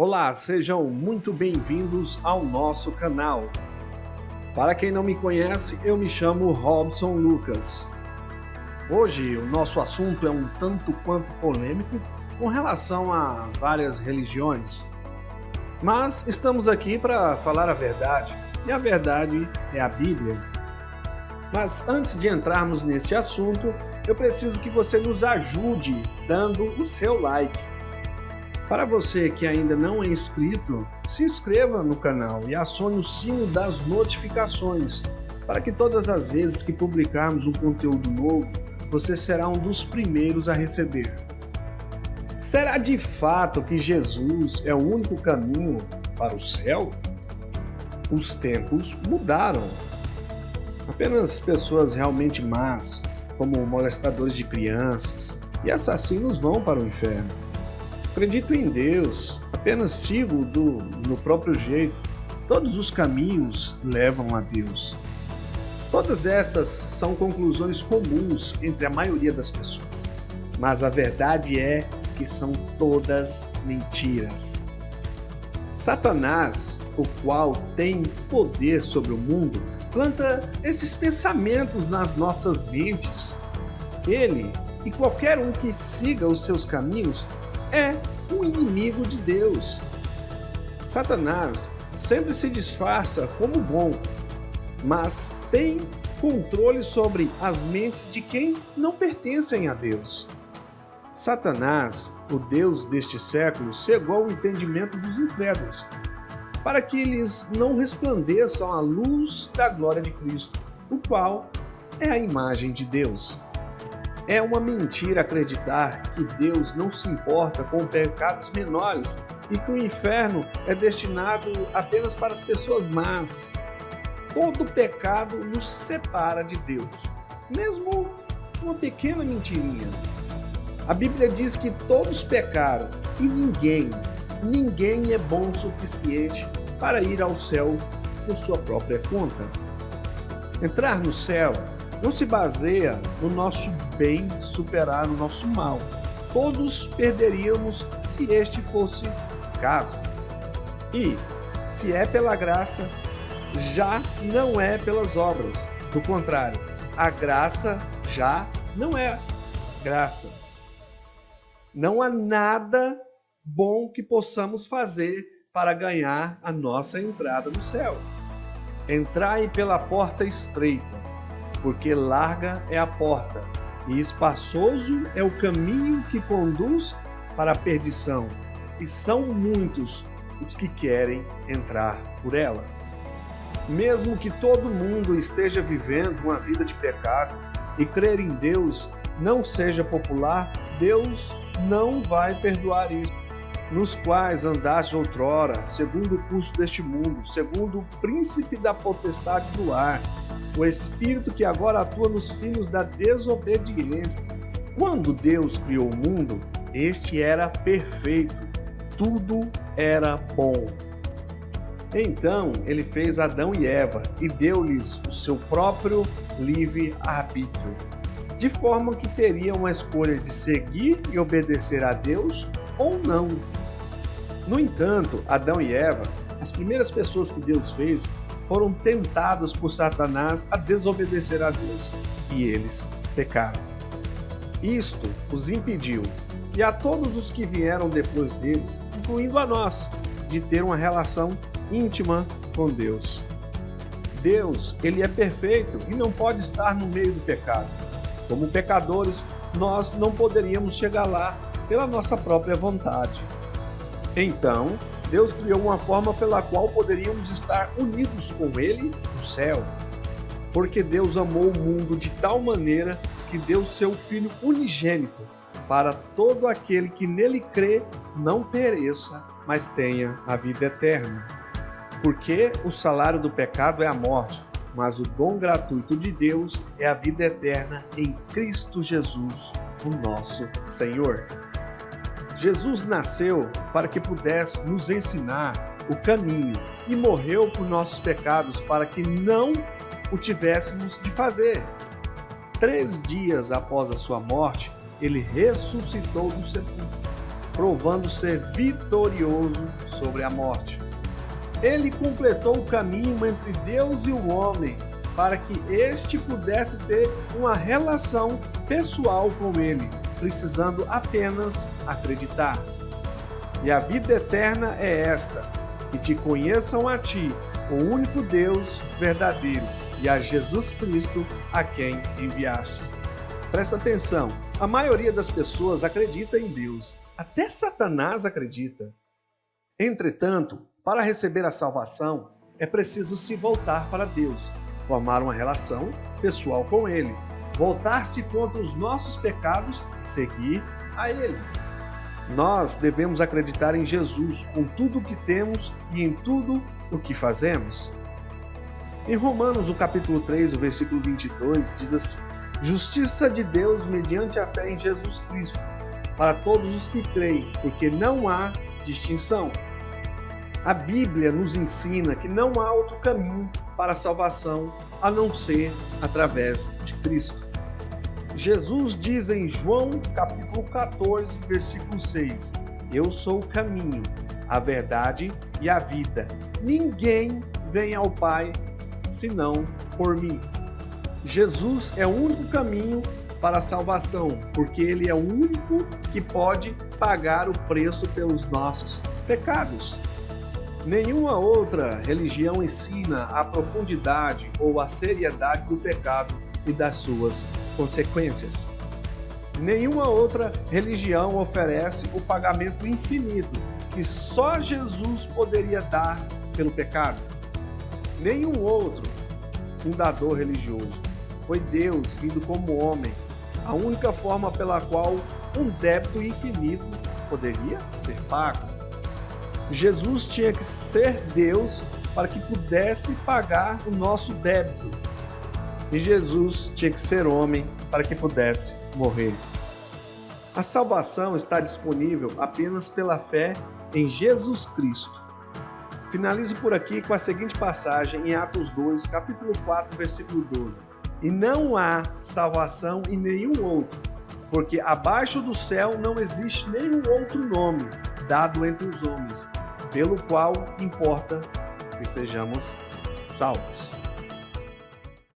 Olá, sejam muito bem-vindos ao nosso canal. Para quem não me conhece, eu me chamo Robson Lucas. Hoje o nosso assunto é um tanto quanto polêmico com relação a várias religiões. Mas estamos aqui para falar a verdade, e a verdade é a Bíblia. Mas antes de entrarmos neste assunto, eu preciso que você nos ajude dando o seu like. Para você que ainda não é inscrito, se inscreva no canal e acione o sino das notificações, para que todas as vezes que publicarmos um conteúdo novo, você será um dos primeiros a receber. Será de fato que Jesus é o único caminho para o céu? Os tempos mudaram. Apenas pessoas realmente más, como molestadores de crianças e assassinos, vão para o inferno. Acredito em Deus, apenas sigo no próprio jeito. Todos os caminhos levam a Deus. Todas estas são conclusões comuns entre a maioria das pessoas. Mas a verdade é que são todas mentiras. Satanás, o qual tem poder sobre o mundo, planta esses pensamentos nas nossas mentes. Ele e qualquer um que siga os seus caminhos é um inimigo de Deus. Satanás sempre se disfarça como bom, mas tem controle sobre as mentes de quem não pertencem a Deus. Satanás, o Deus deste século, cegou o entendimento dos incrédulos, para que eles não resplandeçam a luz da glória de Cristo, o qual é a imagem de Deus. É uma mentira acreditar que Deus não se importa com pecados menores e que o inferno é destinado apenas para as pessoas más. Todo pecado nos separa de Deus, mesmo uma pequena mentirinha. A Bíblia diz que todos pecaram e ninguém é bom o suficiente para ir ao céu por sua própria conta. Entrar no céu não se baseia no nosso bem superar o nosso mal. Todos perderíamos se este fosse o caso. E, se é pela graça, já não é pelas obras. Do contrário, a graça já não é graça. Não há nada bom que possamos fazer para ganhar a nossa entrada no céu. Entrai pela porta estreita, porque larga é a porta, e espaçoso é o caminho que conduz para a perdição, e são muitos os que querem entrar por ela. Mesmo que todo mundo esteja vivendo uma vida de pecado e crer em Deus não seja popular, Deus não vai perdoar isso. Nos quais andaste outrora, segundo o curso deste mundo, segundo o príncipe da potestade do ar, o Espírito que agora atua nos filhos da desobediência. Quando Deus criou o mundo, este era perfeito, tudo era bom. Então ele fez Adão e Eva e deu-lhes o seu próprio livre-arbítrio, de forma que teriam uma escolha de seguir e obedecer a Deus ou não. No entanto, Adão e Eva, as primeiras pessoas que Deus fez, foram tentados por Satanás a desobedecer a Deus, e eles pecaram. Isto os impediu, e a todos os que vieram depois deles, incluindo a nós, de ter uma relação íntima com Deus. Deus, ele é perfeito e não pode estar no meio do pecado. Como pecadores, nós não poderíamos chegar lá pela nossa própria vontade. Então, Deus criou uma forma pela qual poderíamos estar unidos com Ele no céu. Porque Deus amou o mundo de tal maneira que deu seu Filho unigênito para todo aquele que nele crê não pereça, mas tenha a vida eterna. Porque o salário do pecado é a morte, mas o dom gratuito de Deus é a vida eterna em Cristo Jesus, o nosso Senhor. Jesus nasceu para que pudesse nos ensinar o caminho e morreu por nossos pecados para que não o tivéssemos de fazer. 3 dias após a sua morte, ele ressuscitou do sepulcro. provando ser vitorioso sobre a morte. Ele completou o caminho entre Deus e o homem para que este pudesse ter uma relação pessoal com ele, precisando apenas acreditar. E a vida eterna é esta: que te conheçam a ti, o único Deus verdadeiro, e a Jesus Cristo, a quem enviastes. Presta atenção, a maioria das pessoas acredita em Deus, até Satanás acredita. Entretanto, para receber a salvação, é preciso se voltar para Deus, formar uma relação pessoal com Ele, voltar-se contra os nossos pecados e seguir a Ele. Nós devemos acreditar em Jesus com tudo o que temos e em tudo o que fazemos. Em Romanos, o capítulo 3, o versículo 22, diz assim: Justiça de Deus mediante a fé em Jesus Cristo, para todos os que creem, porque não há distinção. A Bíblia nos ensina que não há outro caminho para a salvação a não ser através de Cristo. Jesus diz em João capítulo 14, versículo 6: Eu sou o caminho, a verdade e a vida. Ninguém vem ao Pai senão por mim. Jesus é o único caminho para a salvação, porque Ele é o único que pode pagar o preço pelos nossos pecados. Nenhuma outra religião ensina a profundidade ou a seriedade do pecado e das suas consequências. Nenhuma outra religião oferece o pagamento infinito que só Jesus poderia dar pelo pecado. Nenhum outro fundador religioso. Foi Deus vindo como homem, a única forma pela qual um débito infinito poderia ser pago. Jesus tinha que ser Deus para que pudesse pagar o nosso débito. E Jesus tinha que ser homem para que pudesse morrer. A salvação está disponível apenas pela fé em Jesus Cristo. Finalizo por aqui com a seguinte passagem em Atos 2, capítulo 4, versículo 12. E não há salvação em nenhum outro, porque abaixo do céu não existe nenhum outro nome dado entre os homens, pelo qual importa que sejamos salvos.